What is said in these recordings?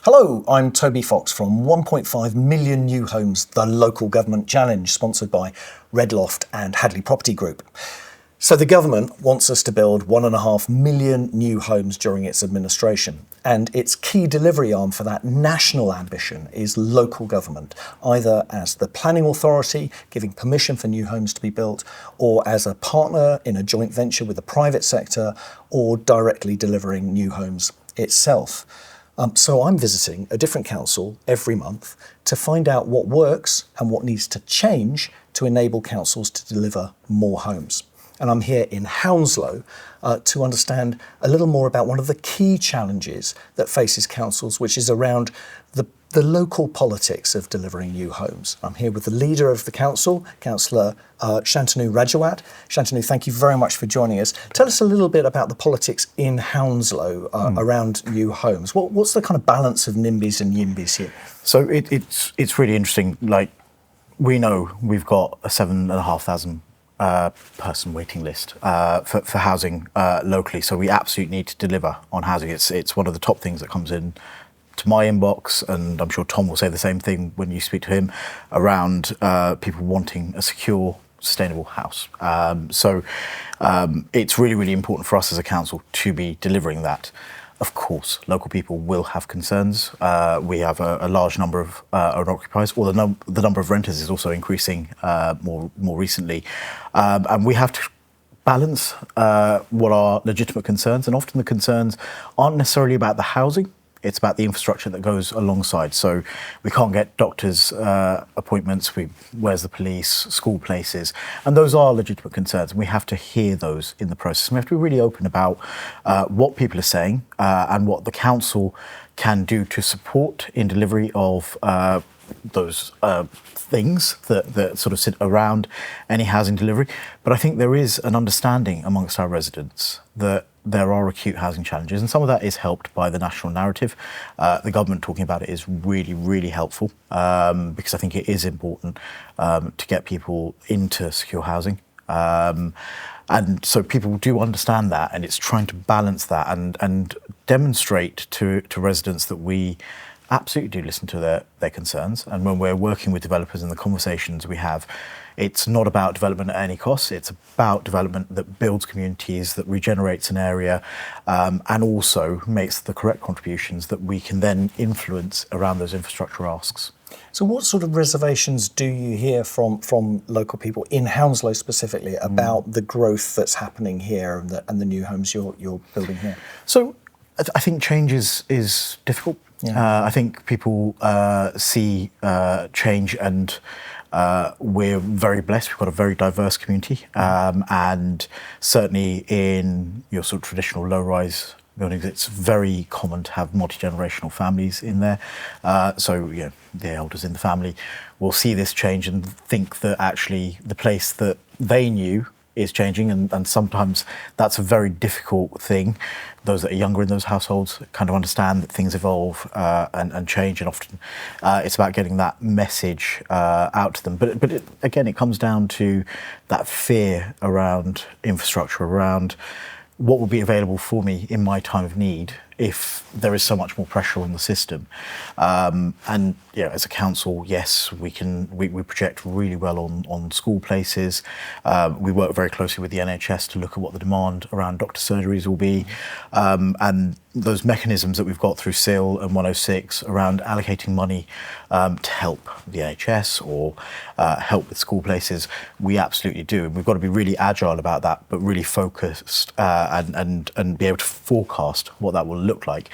Hello, I'm Toby Fox from 1.5 Million New Homes, the Local Government Challenge, sponsored by Redloft and Hadley Property Group. So the government wants us to build 1.5 million new homes during its administration, and its key delivery arm for that national ambition is local government, either as the planning authority giving permission for new homes to be built, or as a partner in a joint venture with the private sector, or directly delivering new homes itself. So I'm visiting a different council every month to find out what works and what needs to change to enable councils to deliver more homes. And I'm here in Hounslow to understand a little more about one of the key challenges that faces councils, which is around the local politics of delivering new homes. I'm here with the leader of the council, councillor Shantanu Rajawat. Shantanu, thank you very much for joining us. Tell us a little bit about the politics in Hounslow around new homes. What's the kind of balance of NIMBYs and YIMBYs here? So it's really interesting. Like, we know we've got a 7,500 person waiting list for housing locally. So we absolutely need to deliver on housing. It's one of the top things that comes in to my inbox, and I'm sure Tom will say the same thing when you speak to him around people wanting a secure, sustainable house. So it's really, really important for us as a council to be delivering that. Of course, local people will have concerns. We have a large number of owner-occupiers, or the number of renters is also increasing more recently. And we have to balance what are legitimate concerns, and often the concerns aren't necessarily about the housing. It's about the infrastructure that goes alongside. So we can't get doctors' appointments, where's the police, school places, and those are legitimate concerns, and we have to hear those in the process. And we have to be really open about what people are saying and what the council can do to support in delivery of those things that sort of sit around any housing delivery. But I think there is an understanding amongst our residents that there are acute housing challenges, and some of that is helped by the national narrative. The government talking about it is really, really helpful because I think it is important to get people into secure housing. And so people do understand that, and it's trying to balance that and demonstrate to residents that we absolutely do listen to their concerns. And when we're working with developers in the conversations we have, it's not about development at any cost. It's about development that builds communities, that regenerates an area, and also makes the correct contributions that we can then influence around those infrastructure asks. So what sort of reservations do you hear from local people in Hounslow specifically about the growth that's happening here and the new homes you're building here? So I think change is difficult. Yeah. I think people see change, and we're very blessed. We've got a very diverse community, and certainly in your sort of traditional low-rise buildings, it's very common to have multi-generational families in there. So the elders in the family will see this change and think that actually the place that they knew is changing, and sometimes that's a very difficult thing. Those that are younger in those households kind of understand that things evolve and change, and often it's about getting that message out to them. But again, it comes down to that fear around infrastructure, around what will be available for me in my time of need if there is so much more pressure on the system. And as a council, yes, we project really well on school places. We work very closely with the NHS to look at what the demand around doctor surgeries will be. And those mechanisms that we've got through SIL and 106 around allocating money to help the NHS or help with school places, we absolutely do. And we've got to be really agile about that, but really focused and be able to forecast what that will look like.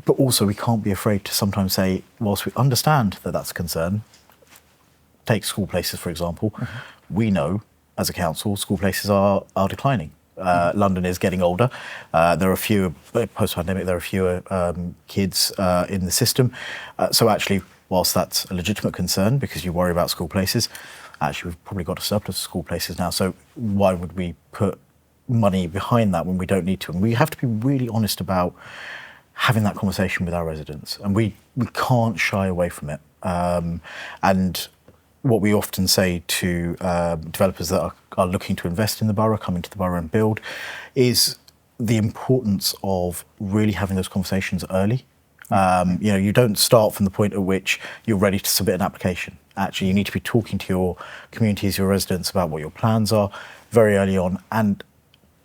But also we can't be afraid to sometimes say, whilst we understand that that's a concern, take school places, for example, we know as a council, school places are declining. London is getting older. There are fewer, post-pandemic, there are fewer kids in the system. So actually, whilst that's a legitimate concern because you worry about school places, actually we've probably got a surplus of school places now. So why would we put money behind that when we don't need to? And we have to be really honest about having that conversation with our residents, and we can't shy away from it. And what we often say to developers that are looking to invest in the borough, coming to the borough and build, is the importance of really having those conversations early You don't start from the point at which you're ready to submit an application. Actually, you need to be talking to your communities, your residents about what your plans are very early on, and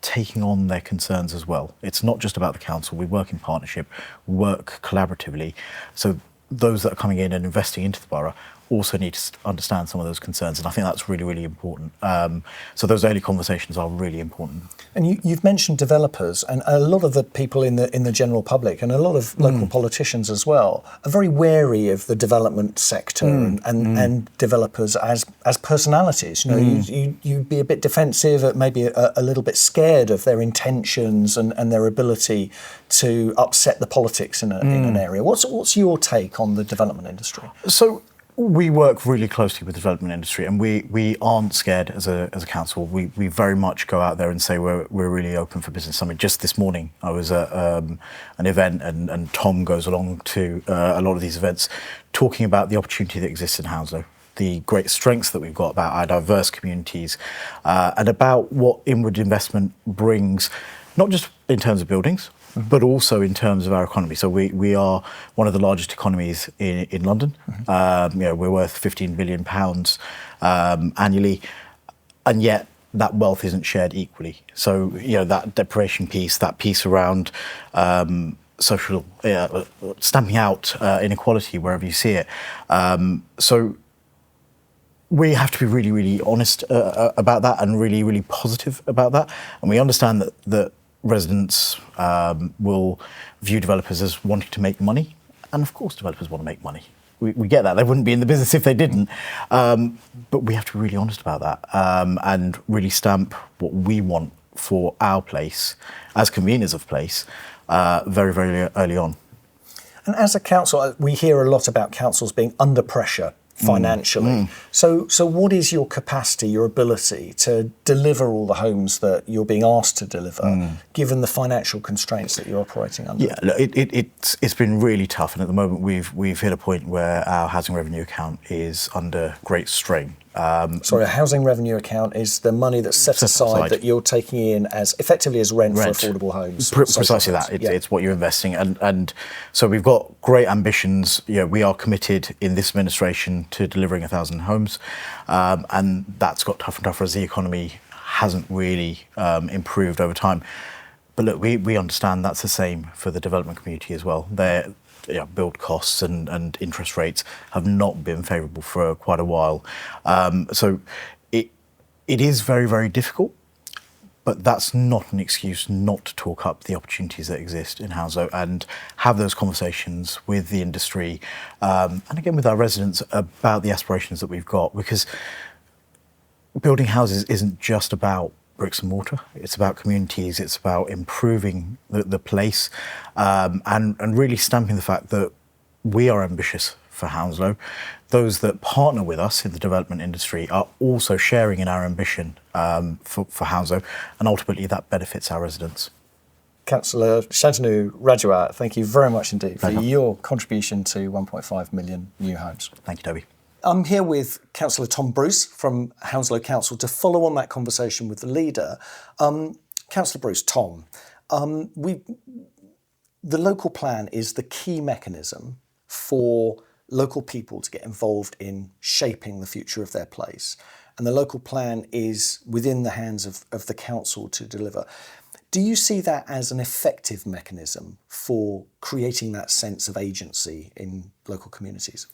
taking on their concerns as well. It's not just about the council. We work in partnership, work collaboratively. So those that are coming in and investing into the borough also need to understand some of those concerns, and I think that's really, really important. So those early conversations are really important. And you've mentioned developers, and a lot of the people in the general public, and a lot of local politicians as well, are very wary of the development sector and developers as personalities. You'd be a bit defensive, maybe a little bit scared of their intentions and their ability to upset the politics in an area. What's your take on the development industry? So we work really closely with the development industry, and we aren't scared as a council. We very much go out there and say we're really open for business. I mean, just this morning I was at an event, and Tom goes along to a lot of these events, talking about the opportunity that exists in Hounslow, the great strengths that we've got about our diverse communities, and about what inward investment brings, not just in terms of buildings, but also in terms of our economy. So we are one of the largest economies in London. We're worth £15 billion annually, and yet that wealth isn't shared equally. So that deprivation piece, that piece around social stamping out inequality wherever you see it. So we have to be really, really honest about that, and really, really positive about that. And we understand that residents will view developers as wanting to make money, and of course developers want to make money. We get that. They wouldn't be in the business if they didn't. But we have to be really honest about that, and really stamp what we want for our place as conveners of place very, very early on. And as a council, we hear a lot about councils being under pressure financially. So what is your capacity, your ability to deliver all the homes that you're being asked to deliver, given the financial constraints that you're operating under? Yeah, look, it's been really tough, and at the moment we've hit a point where our housing revenue account is under great strain. Sorry, a housing revenue account is the money that's set aside that you're taking in as effectively as rent. For affordable homes. Precisely that. It's what you're investing, and so we've got great ambitions. We are committed in this administration to delivering 1,000 homes, and that's got tougher and tougher as the economy hasn't really improved over time. But look, we understand that's the same for the development community as well. Build costs and interest rates have not been favourable for quite a while. So it is very, very difficult, but that's not an excuse not to talk up the opportunities that exist in Hounslow and have those conversations with the industry, and again with our residents about the aspirations that we've got, because building houses isn't just about bricks and mortar. It's about communities. It's about improving the place, and really stamping the fact that we are ambitious for Hounslow. Those that partner with us in the development industry are also sharing in our ambition for Hounslow, and ultimately that benefits our residents. Councillor Shantanu Rajawat, thank you very much indeed for your contribution to 1.5 million new homes. Thank you, Toby. I'm here with Councillor Tom Bruce from Hounslow Council to follow on that conversation with the leader. Councillor Bruce, Tom, the local plan is the key mechanism for local people to get involved in shaping the future of their place. And the local plan is within the hands of the council to deliver. Do you see that as an effective mechanism for creating that sense of agency in local communities?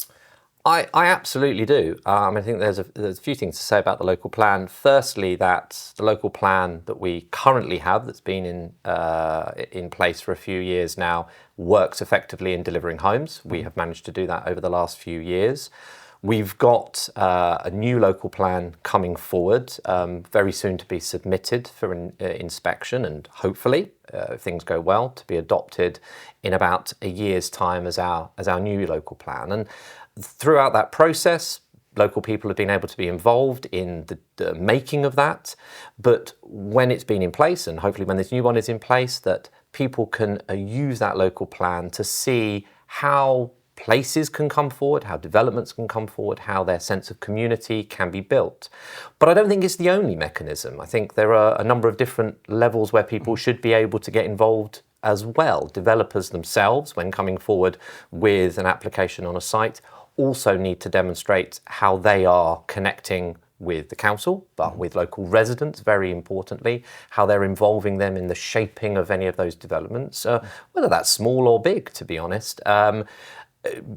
I absolutely do. I think there's a few things to say about the local plan. Firstly, that the local plan that we currently have, that's been in place for a few years now, works effectively in delivering homes. We have managed to do that over the last few years. We've got a new local plan coming forward, very soon to be submitted for inspection, and hopefully, if things go well, to be adopted in about a year's time as our new local plan. And throughout that process, local people have been able to be involved in the making of that. But when it's been in place, and hopefully when this new one is in place, that people can use that local plan to see how places can come forward, how developments can come forward, how their sense of community can be built. But I don't think it's the only mechanism. I think there are a number of different levels where people should be able to get involved as well. Developers themselves, when coming forward with an application on a site, also need to demonstrate how they are connecting with the council, but with local residents, very importantly, how they're involving them in the shaping of any of those developments, whether that's small or big, to be honest.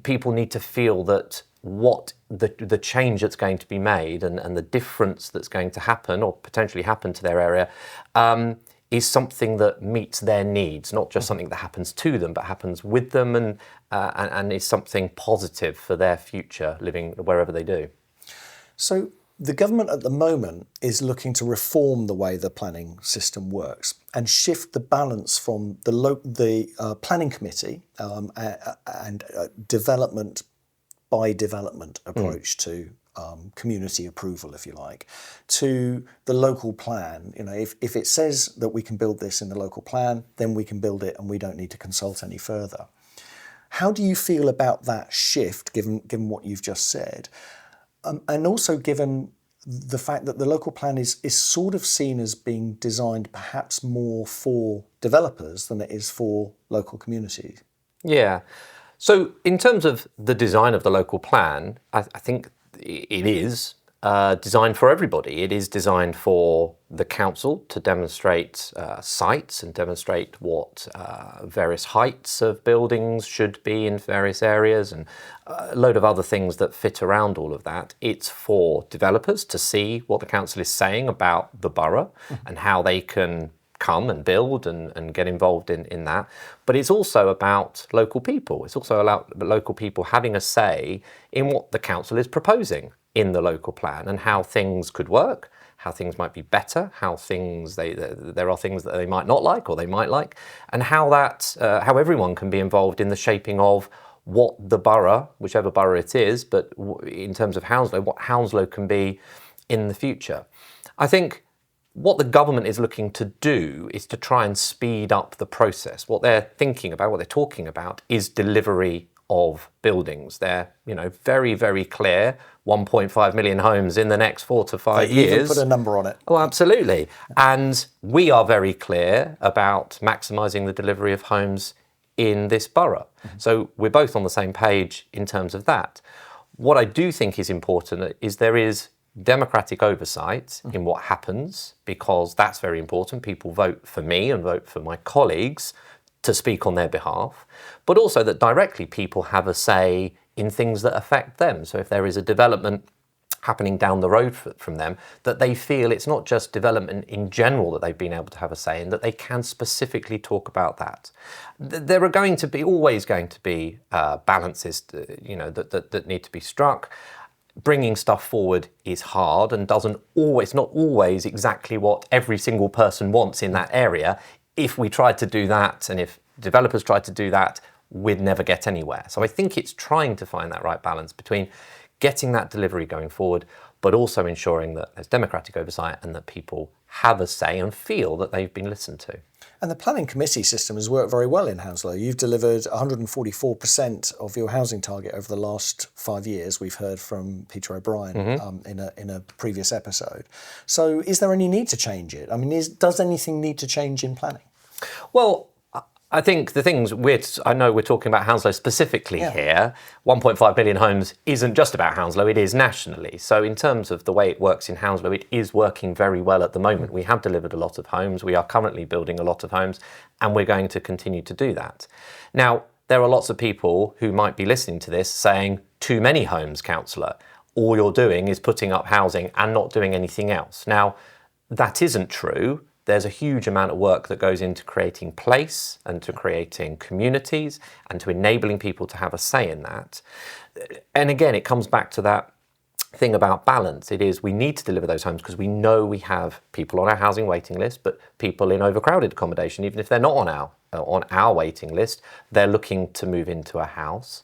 People need to feel that what the change that's going to be made and the difference that's going to happen or potentially happen to their area is something that meets their needs, not just something that happens to them, but happens with them and is something positive for their future living wherever they do. So the government at the moment is looking to reform the way the planning system works and shift the balance from the planning committee and development by development approach to community approval, if you like, to the local plan. You know, if it says that we can build this in the local plan, then we can build it and we don't need to consult any further. How do you feel about that shift, given what you've just said? And also given the fact that the local plan is sort of seen as being designed perhaps more for developers than it is for local communities. Yeah. So in terms of the design of the local plan, I think it is designed for everybody. It is designed for the council to demonstrate sites and demonstrate what various heights of buildings should be in various areas and a load of other things that fit around all of that. It's for developers to see what the council is saying about the borough and how they can come and build and get involved in that. But it's also about local people. It's also about local people having a say in what the council is proposing in the local plan and how things could work, how things might be better, how things there are things that they might not like or they might like, and how everyone can be involved in the shaping of what the borough, whichever borough it is, but in terms of Hounslow, what Hounslow can be in the future. I think what the government is looking to do is to try and speed up the process. What they're thinking about, what they're talking about, is delivery of buildings. They're, very, very clear. 1.5 million homes in the next 4 to 5 years. They even put a number on it. Oh, absolutely. And we are very clear about maximising the delivery of homes in this borough. So we're both on the same page in terms of that. What I do think is important is there is democratic oversight in what happens, because that's very important. People vote for me and vote for my colleagues to speak on their behalf, but also that directly people have a say in things that affect them. So if there is a development happening down the road from them, that they feel it's not just development in general that they've been able to have a say in, that they can specifically talk about that. There are always going to be balances, that need to be struck. Bringing stuff forward is hard and not always exactly what every single person wants in that area. If we tried to do that, and if developers tried to do that, we'd never get anywhere. So I think it's trying to find that right balance between getting that delivery going forward, but also ensuring that there's democratic oversight and that people have a say and feel that they've been listened to. And the planning committee system has worked very well in Hounslow. You've delivered 144% of your housing target over the last 5 years. We've heard from Peter O'Brien in a previous episode. So is there any need to change it? I mean, does anything need to change in planning? Well, I think the things I know we're talking about Hounslow specifically here. 1.5 million homes isn't just about Hounslow, it is nationally. So in terms of the way it works in Hounslow, it is working very well at the moment. We have delivered a lot of homes, we are currently building a lot of homes, and we're going to continue to do that. Now, there are lots of people who might be listening to this saying, too many homes, councillor. All you're doing is putting up housing and not doing anything else. Now, that isn't true. There's a huge amount of work that goes into creating place and to creating communities and to enabling people to have a say in that. And again, it comes back to that thing about balance. It is, we need to deliver those homes because we know we have people on our housing waiting list, but people in overcrowded accommodation, even if they're not on our waiting list, they're looking to move into a house.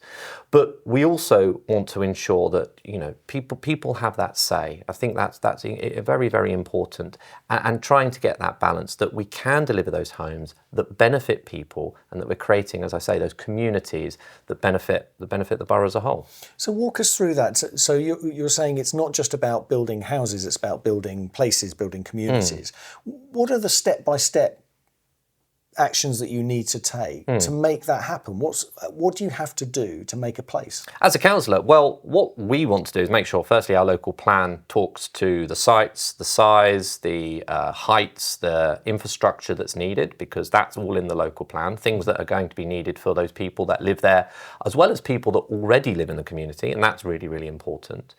But we also want to ensure that people have that say. I think that's very, very important, and trying to get that balance that we can deliver those homes that benefit people and that we're creating, as I say, those communities that benefit the borough as a whole. So walk us through that. So you're saying it's not just about building houses, it's about building places, building communities. What are the step-by-step actions that you need to take to make that happen? What do you have to do to make a place? As a councillor, well, what we want to do is make sure, firstly, our local plan talks to the sites, the size, the heights, the infrastructure that's needed, because that's all in the local plan, things that are going to be needed for those people that live there, as well as people that already live in the community, and that's really, really important.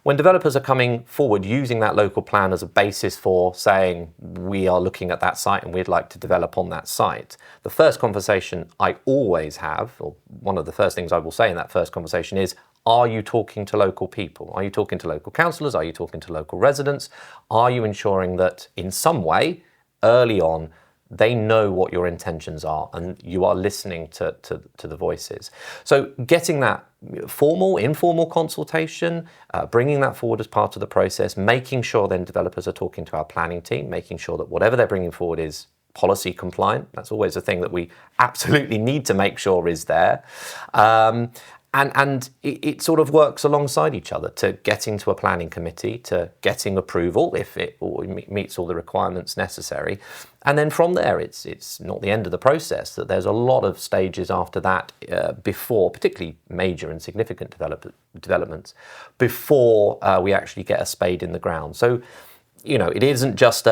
When developers are coming forward using that local plan as a basis for saying, we are looking at that site and we'd like to develop on that site, the first conversation I always have, or one of the first things I will say in that first conversation is, are you talking to local people? Are you talking to local councillors? Are you talking to local residents? Are you ensuring that in some way, early on, they know what your intentions are and you are listening to the voices? So getting that formal, informal consultation, bringing that forward as part of the process, making sure then developers are talking to our planning team, making sure that whatever they're bringing forward is policy compliant. That's always a thing that we absolutely need to make sure is there. And it sort of works alongside each other, to getting to a planning committee, to getting approval if it meets all the requirements necessary. And then from there, it's not the end of the process, that there's a lot of stages after that before, particularly major and significant developments, before we actually get a spade in the ground. So, you know, it isn't just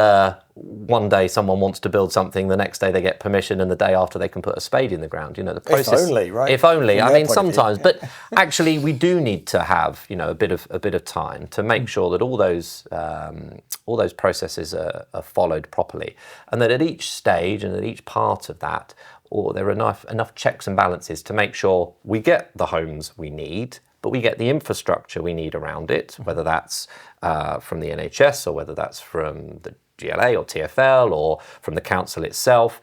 one day someone wants to build something, the next day they get permission, and the day after they can put a spade in the ground. You know, the process. If only, right? If only. From I their mean, point of view, sometimes, yeah. but actually, we do need to have, you know, a bit of time to make sure that all those processes are followed properly, and that at each stage and at each part of that, there are enough checks and balances to make sure we get the homes we need, but we get the infrastructure we need around it, whether that's from the NHS or whether that's from the GLA or TfL or from the council itself,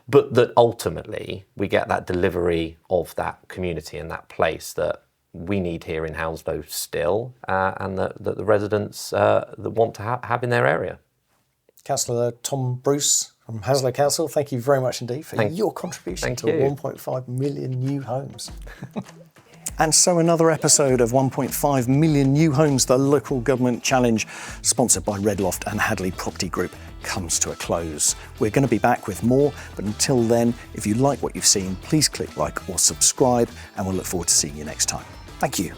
but that ultimately we get that delivery of that community and that place that we need here in Hounslow still, and that the residents that want to have in their area. Councillor Tom Bruce from Hounslow Council, thank you very much indeed for your contribution to 1.5 million new homes. And so another episode of 1.5 million new homes, the local government challenge, sponsored by Redloft and Hadley Property Group, comes to a close. We're going to be back with more, but until then, if you like what you've seen, please click like or subscribe, and we'll look forward to seeing you next time. Thank you.